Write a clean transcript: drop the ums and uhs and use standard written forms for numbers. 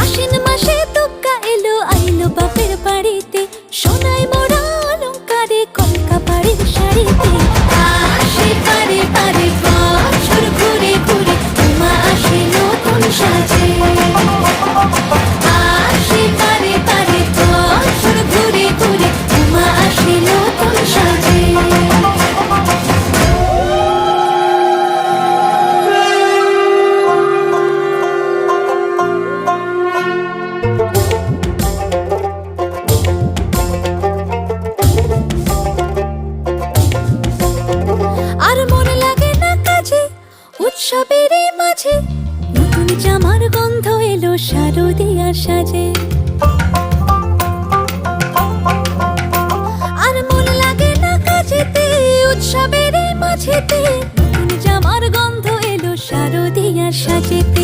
আশ্বিন মাসে তুক্কা এলো আইলো বাপের বাড়িতে, সোনায় মোড়া অলংকারে কলকা বাড়ির শাড়িতে। আসে পারে পারে বছর ঘুরে ঘুরে, উমা আসে নতুন সাজে। আসে পারে পারে বছর ঘুরে ঘুরে, উমা আসে নতুন সাজে। আর মন লাগে না কাজে উৎসবের এই মাঝে, নতুন জামার গন্ধ এলো শারদিয়ার সাজে। আর মন লাগে না কাজেতে উৎসবের এই মাঝেতে, নতুন জামার গন্ধ এলো শারদিয়ার সাজেতে।